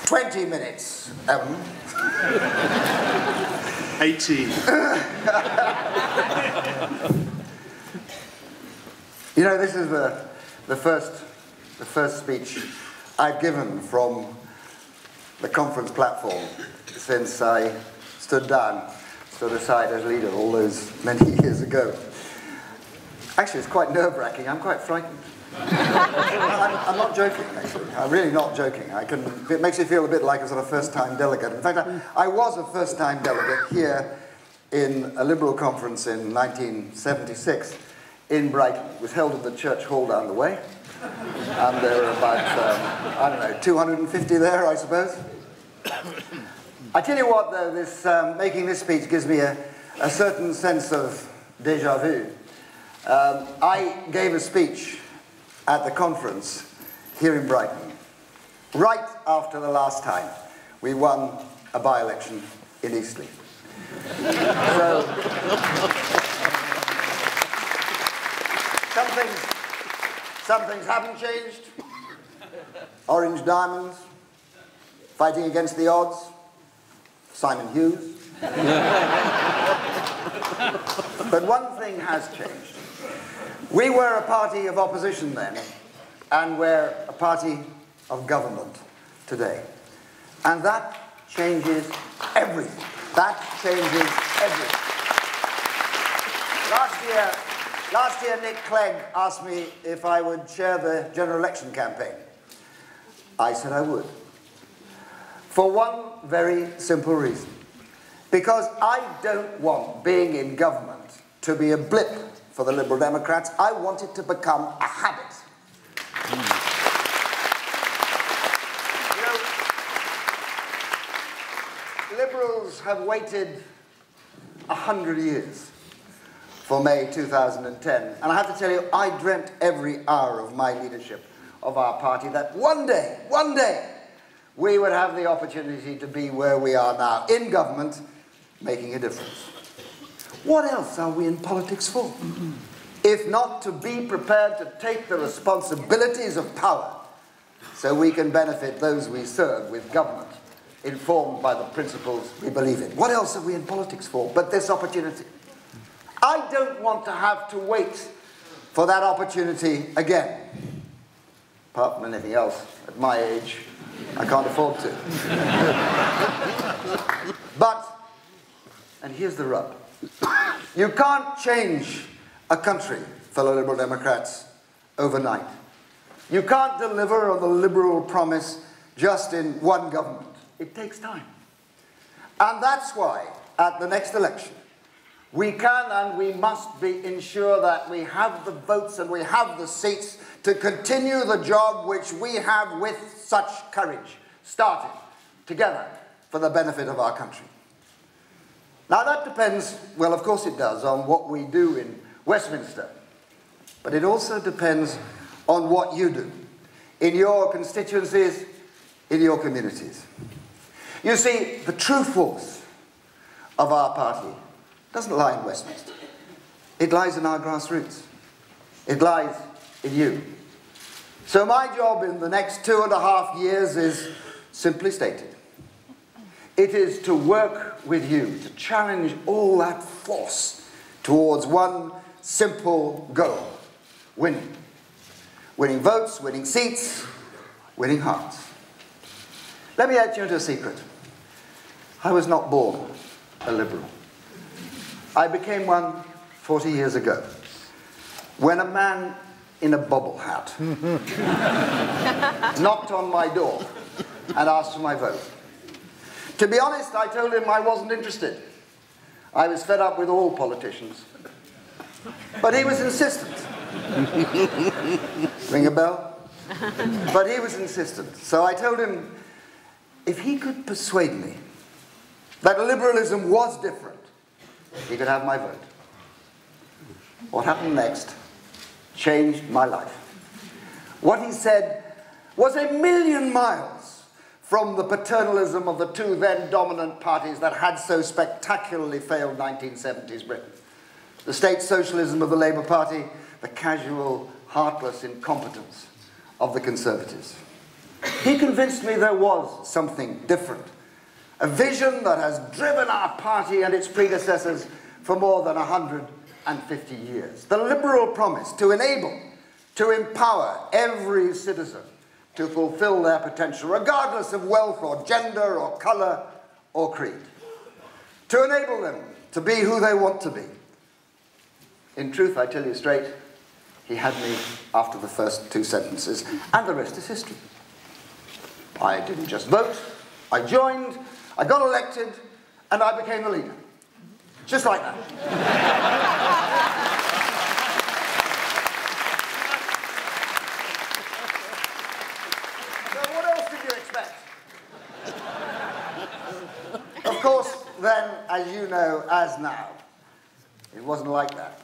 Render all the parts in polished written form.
20 minutes. 18. You know, this is the first speech I've given from the conference platform since I stood aside as leader all those many years ago. Actually, it's quite nerve-wracking. I'm quite frightened. I'm not joking, actually. I'm really not joking. It makes me feel a bit like a sort of first-time delegate. In fact, I was a first-time delegate here in a Liberal conference in 1976 in Brighton. It was held at the church hall down the way. And there were about, I don't know, 250 there, I suppose. I tell you what, though, making this speech gives me a certain sense of déjà vu. I gave a speech at the conference here in Brighton, right after the last time we won a by-election in Eastleigh. So, some things haven't changed. Orange diamonds, fighting against the odds, Simon Hughes. But one thing has changed. We were a party of opposition then, and we're a party of government today. And that changes everything. That changes everything. Last year, Nick Clegg asked me if I would chair the general election campaign. I said I would. For one very simple reason. Because I don't want being in government to be a blip for the Liberal Democrats. I want it to become a habit. You know, Liberals have waited 100 years for May 2010. And I have to tell you, I dreamt every hour of my leadership of our party that one day, we would have the opportunity to be where we are now, in government, making a difference. What else are we in politics for? If not to be prepared to take the responsibilities of power so we can benefit those we serve with government informed by the principles we believe in. What else are we in politics for but this opportunity? I don't want to have to wait for that opportunity again. Apart from anything else, at my age, I can't afford to. But, and here's the rub, you can't change a country, fellow Liberal Democrats, overnight. You can't deliver on the Liberal promise just in one government. It takes time. And that's why, at the next election, we can and we must ensure that we have the votes and we have the seats to continue the job which we have with such courage started together for the benefit of our country. Now that depends, well of course it does, on what we do in Westminster. But it also depends on what you do in your constituencies, in your communities. You see, the true force of our party doesn't lie in Westminster. It lies in our grassroots. It lies in you. So my job in the next 2.5 years is simply stated. It is to work with you, to challenge all that force towards one simple goal: winning. Winning votes, winning seats, winning hearts. Let me let you into a secret. I was not born a Liberal. I became one 40 years ago, when a man in a bobble hat knocked on my door and asked for my vote. To be honest, I told him I wasn't interested. I was fed up with all politicians. But he was insistent. Ring a bell? But he was insistent. So I told him if he could persuade me that liberalism was different, he could have my vote. What happened next changed my life. What he said was 1,000,000 miles from the paternalism of the two then dominant parties that had so spectacularly failed 1970s Britain. The state socialism of the Labour Party, the casual, heartless incompetence of the Conservatives. He convinced me there was something different. A vision that has driven our party and its predecessors for more than 150 years. The liberal promise to enable, to empower every citizen to fulfill their potential, regardless of wealth or gender or colour or creed. To enable them to be who they want to be. In truth, I tell you straight, he had me after the first 2 sentences, and the rest is history. I didn't just vote, I joined, I got elected, and I became the leader. Just like that. So what else did you expect? Of course, then, as you know, as now, it wasn't like that.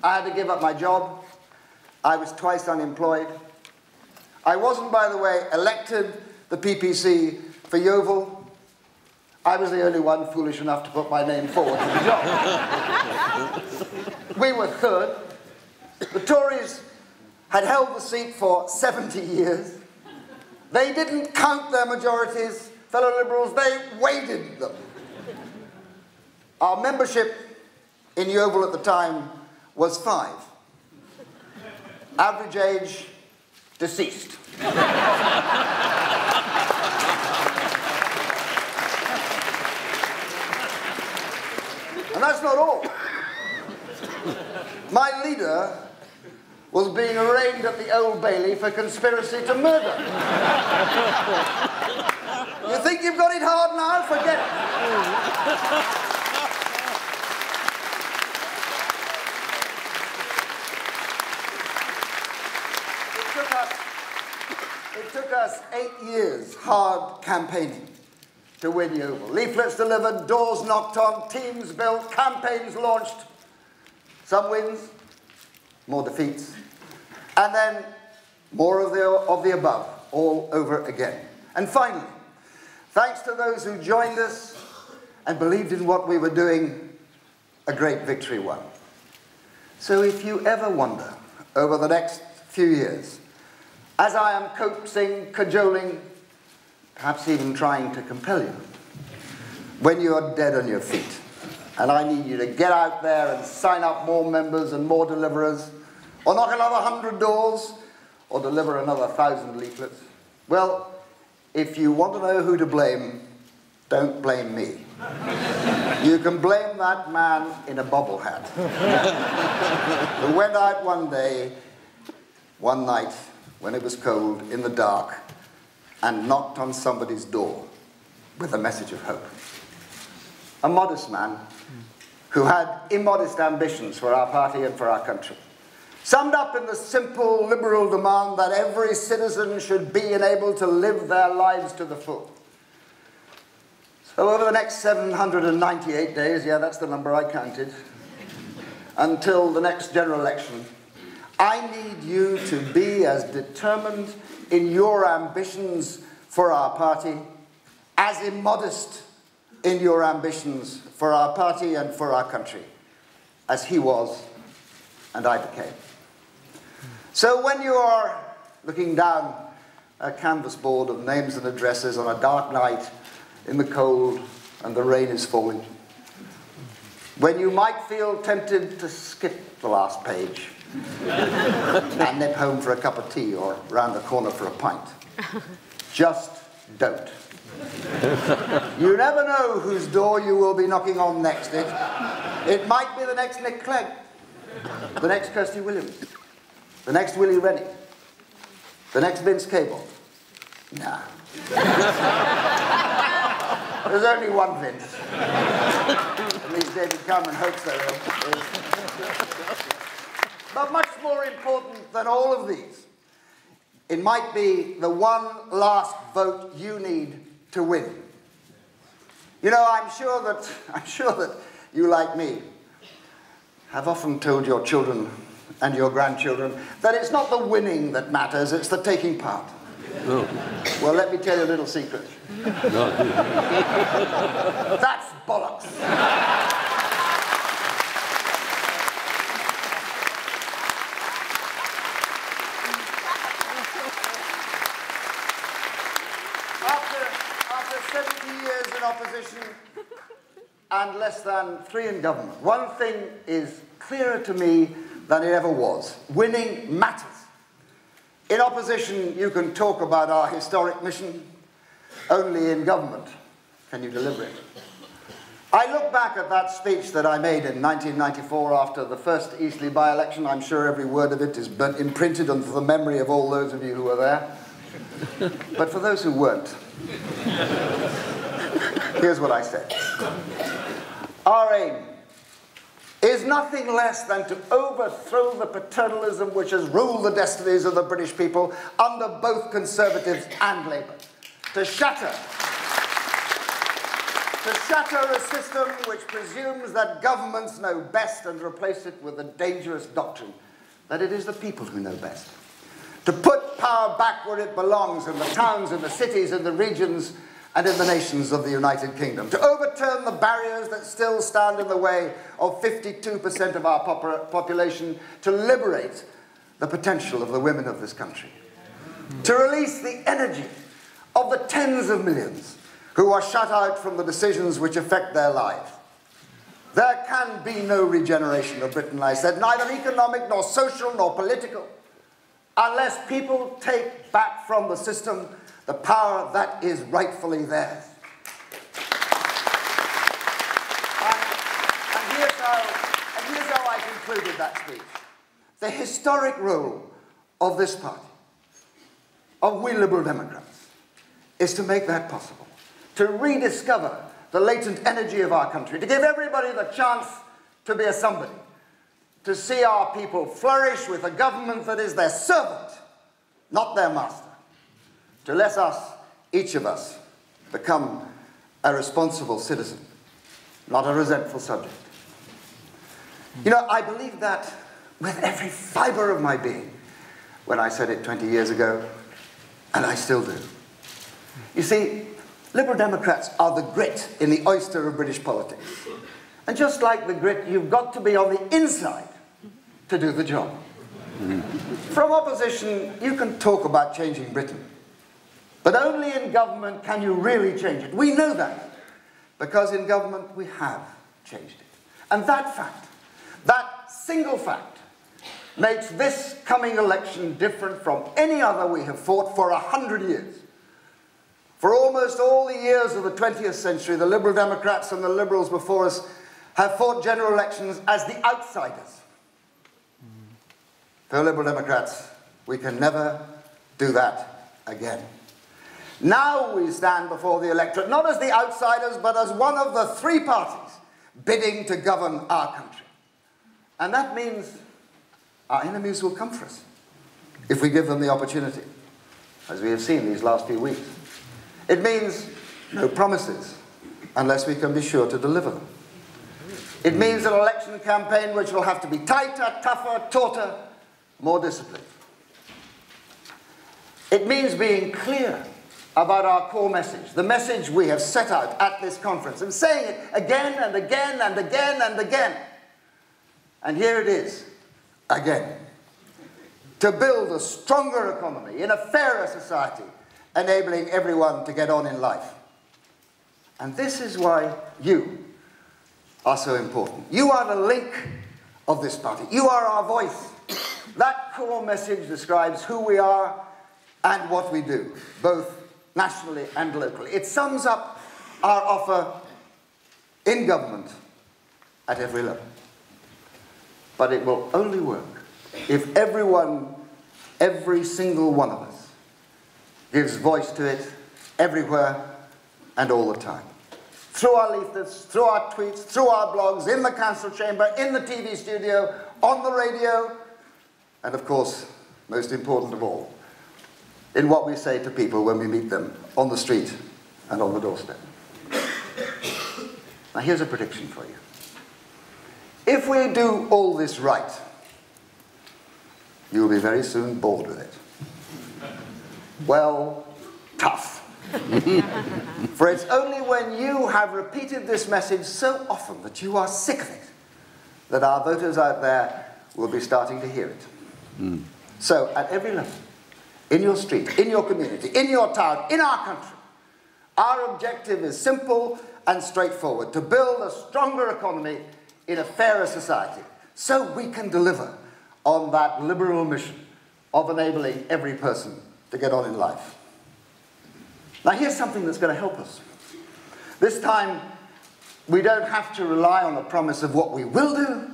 I had to give up my job. I was twice unemployed. I wasn't, by the way, elected the PPC for Yeovil. I was the only one foolish enough to put my name forward for the job. We were third. The Tories had held the seat for 70 years. They didn't count their majorities, fellow Liberals, they weighted them. Our membership in Yeovil at the time was 5. Average age, deceased. And that's not all. My leader was being arraigned at the Old Bailey for conspiracy to murder. You think you've got it hard now? Forget it. It took us 8 years hard campaigning to win Yeovil. Leaflets delivered, doors knocked on, teams built, campaigns launched. Some wins, more defeats, and then more of the above, all over again. And finally, thanks to those who joined us and believed in what we were doing, a great victory won. So if you ever wonder over the next few years, as I am coaxing, cajoling, perhaps even trying to compel you, when you are dead on your feet, and I need you to get out there and sign up more members and more deliverers, or knock another 100 doors, or deliver another 1,000 leaflets, well, if you want to know who to blame, don't blame me. You can blame that man in a bobble hat who went out one day, one night, when it was cold, in the dark, and knocked on somebody's door with a message of hope. A modest man who had immodest ambitions for our party and for our country, summed up in the simple liberal demand that every citizen should be enabled to live their lives to the full. So over the next 798 days, yeah, that's the number I counted, until the next general election, I need you to be as determined in your ambitions for our party, as immodest in your ambitions for our party and for our country, as he was and I became. So when you are looking down a canvas board of names and addresses on a dark night in the cold and the rain is falling, when you might feel tempted to skip the last page and nip home for a cup of tea or round the corner for a pint, just don't. You never know whose door you will be knocking on next. It might be the next Nick Clegg, the next Kirsty Williams, the next Willie Rennie, the next Vince Cable. Nah. There's only one Vince. At least David Cameron hopes there is. But much more important than all of these, it might be the one last vote you need to win. You know, I'm sure that you, like me, have often told your children and your grandchildren that it's not the winning that matters, it's the taking part. No. Well, let me tell you a little secret. No. That's bollocks. After 70 years in opposition and less than 3 in government, one thing is clearer to me than it ever was. Winning matters. In opposition, you can talk about our historic mission. Only in government can you deliver it. I look back at that speech that I made in 1994 after the first Eastleigh by-election. I'm sure every word of it is imprinted onto the memory of all those of you who were there. But for those who weren't, here's what I said. Our aim is nothing less than to overthrow the paternalism which has ruled the destinies of the British people under both Conservatives and Labour. To shatter a system which presumes that governments know best and replace it with the dangerous doctrine that it is the people who know best. To put power back where it belongs, in the towns, in the cities, in the regions, and in the nations of the United Kingdom. To overturn the barriers that still stand in the way of 52% of our population, to liberate the potential of the women of this country. To release the energy of the tens of millions who are shut out from the decisions which affect their lives. There can be no regeneration of Britain, I said, neither economic nor social nor political, unless people take back from the system the power that is rightfully theirs. And here's how I concluded that speech. The historic role of this party, of we Liberal Democrats, is to make that possible. To rediscover the latent energy of our country, to give everybody the chance to be a somebody, to see our people flourish with a government that is their servant, not their master, to let us, each of us, become a responsible citizen, not a resentful subject. You know, I believe that with every fibre of my being when I said it 20 years ago, and I still do. You see, Liberal Democrats are the grit in the oyster of British politics. And just like the grit, you've got to be on the inside to do the job. From opposition, you can talk about changing Britain. But only in government can you really change it. We know that, because in government we have changed it. And that fact, that single fact, makes this coming election different from any other we have fought for 100 years. For almost all the years of the 20th century, the Liberal Democrats and the Liberals before us have fought general elections as the outsiders. For Liberal Democrats, we can never do that again. Now we stand before the electorate, not as the outsiders, but as one of the 3 parties bidding to govern our country. And that means our enemies will come for us if we give them the opportunity, as we have seen these last few weeks. It means no promises unless we can be sure to deliver them. It means an election campaign which will have to be tighter, tougher, tauter, more disciplined. It means being clear about our core message, the message we have set out at this conference, and saying it again and again and again and again. And here it is, again. To build a stronger economy in a fairer society, enabling everyone to get on in life. And this is why you are so important. You are the link of this party. You are our voice. That core message describes who we are and what we do, both nationally and locally. It sums up our offer in government at every level. But it will only work if everyone, every single one of us, gives voice to it everywhere and all the time. Through our leaflets, through our tweets, through our blogs, in the council chamber, in the TV studio, on the radio, and of course, most important of all, in what we say to people when we meet them on the street and on the doorstep. Now here's a prediction for you. If we do all this right, you will be very soon bored with it. Well, tough. For it's only when you have repeated this message so often that you are sick of it that our voters out there will be starting to hear it. So, at every level, in your street, in your community, in your town, in our country, Our objective is simple and straightforward: to build a stronger economy in a fairer society, so we can deliver on that liberal mission of enabling every person to get on in life. Now here's something that's going to help us. This time, we don't have to rely on a promise of what we will do.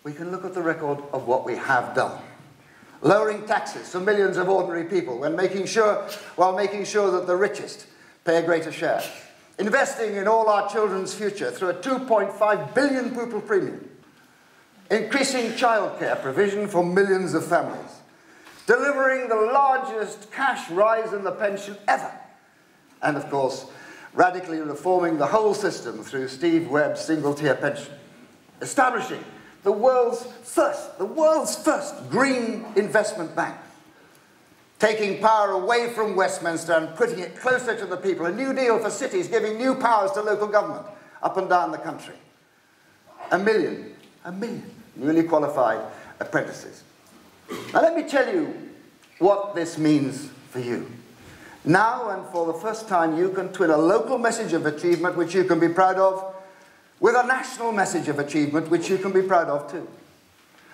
We can look at the record of what we have done. Lowering taxes for millions of ordinary people while making sure that the richest pay a greater share. Investing in all our children's future through a 2.5 billion pupil premium. Increasing childcare provision for millions of families. Delivering the largest cash rise in the pension ever. And of course, radically reforming the whole system through Steve Webb's single-tier pension. Establishing the world's first green investment bank. Taking power away from Westminster and putting it closer to the people. A new deal for cities, giving new powers to local government up and down the country. A million newly qualified apprentices. Now let me tell you what this means for you. Now, and for the first time, you can twin a local message of achievement which you can be proud of with a national message of achievement which you can be proud of too.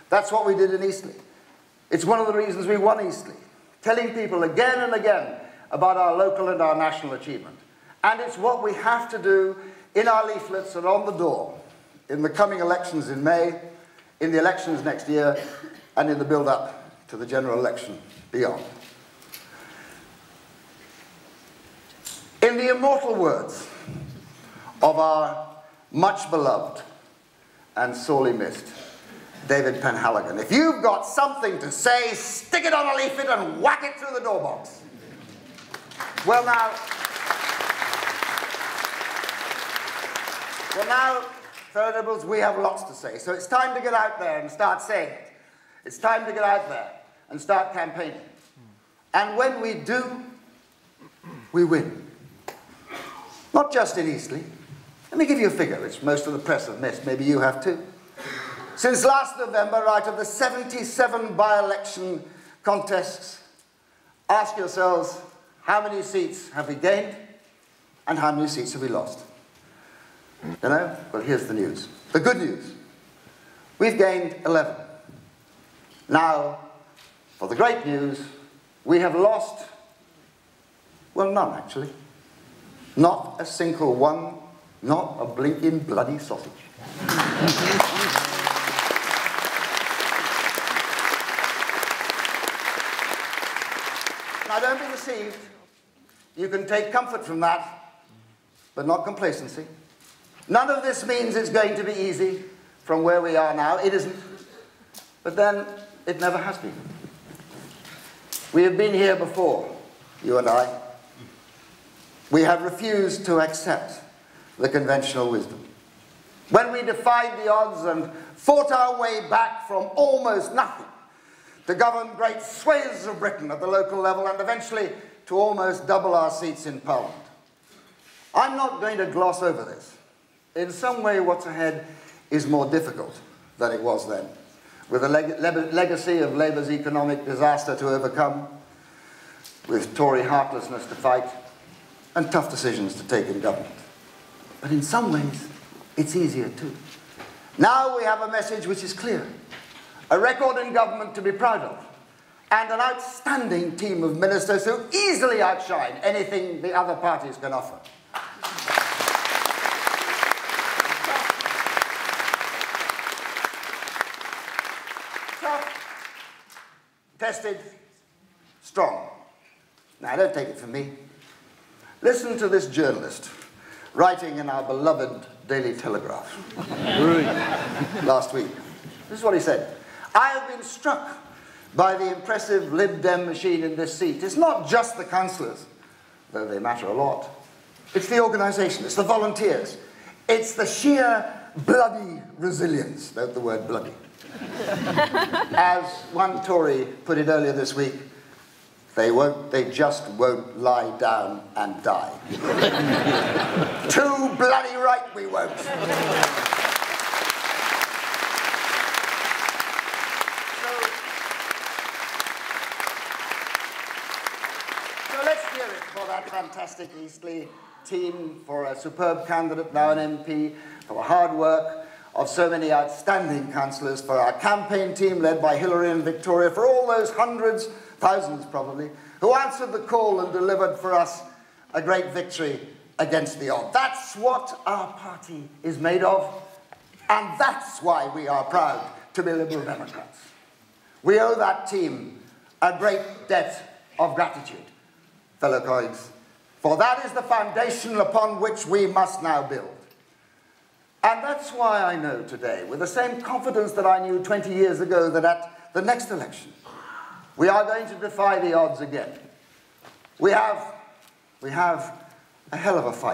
That's what we did in Eastleigh. It's one of the reasons we won Eastleigh, telling people again and again about our local and our national achievement. And it's what we have to do in our leaflets and on the door in the coming elections in May, in the elections next year, and in the build-up to the general election beyond. In the immortal words of our much-beloved and sorely missed David Penhaligon, if you've got something to say, stick it on a leaflet and whack it through the door box. Well now, fellow Liberals, we have lots to say. So it's time to get out there and start saying it. It's time to get out there and start campaigning. And when we do, we win. Not just in Eastleigh. Let me give you a figure, which most of the press have missed. Maybe you have too. Since last November, out of the 77 by-election contests, ask yourselves, how many seats have we gained and how many seats have we lost? You know? Well, here's the news. The good news. We've gained 11. Now, for the great news, we have lost, well, none actually. Not a single one, not a blinking bloody sausage. Now don't be deceived. You can take comfort from that, but not complacency. None of this means it's going to be easy from where we are now. It isn't. But then, it never has been. We have been here before, you and I. We have refused to accept the conventional wisdom. When we defied the odds and fought our way back from almost nothing to govern great swathes of Britain at the local level and eventually to almost double our seats in Parliament. I'm not going to gloss over this. In some way, what's ahead is more difficult than it was then, with a legacy of Labour's economic disaster to overcome, with Tory heartlessness to fight, and tough decisions to take in government. But in some ways, it's easier too. Now we have a message which is clear, a record in government to be proud of, and an outstanding team of ministers who easily outshine anything the other parties can offer. Tough, tested, strong. Now, don't take it from me. Listen to this journalist writing in our beloved Daily Telegraph last week. This is what he said. I have been struck by the impressive Lib Dem machine in this seat. It's not just the councillors, though they matter a lot. It's the organisation, it's the volunteers. It's the sheer bloody resilience, note the word bloody. As one Tory put it earlier this week, they just won't lie down and die. Too bloody right we won't. So let's hear it for that fantastic Eastleigh team, for a superb candidate, now an MP, for the hard work of so many outstanding councillors, for our campaign team led by Hillary and Victoria, for all those hundreds, thousands probably, who answered the call and delivered for us a great victory against the odds. That's what our party is made of, and that's why we are proud to be Liberal Democrats. We owe that team a great debt of gratitude, fellow colleagues, for that is the foundation upon which we must now build. And that's why I know today, with the same confidence that I knew 20 years ago, that at the next election, we are going to defy the odds again. We have a hell of a fight.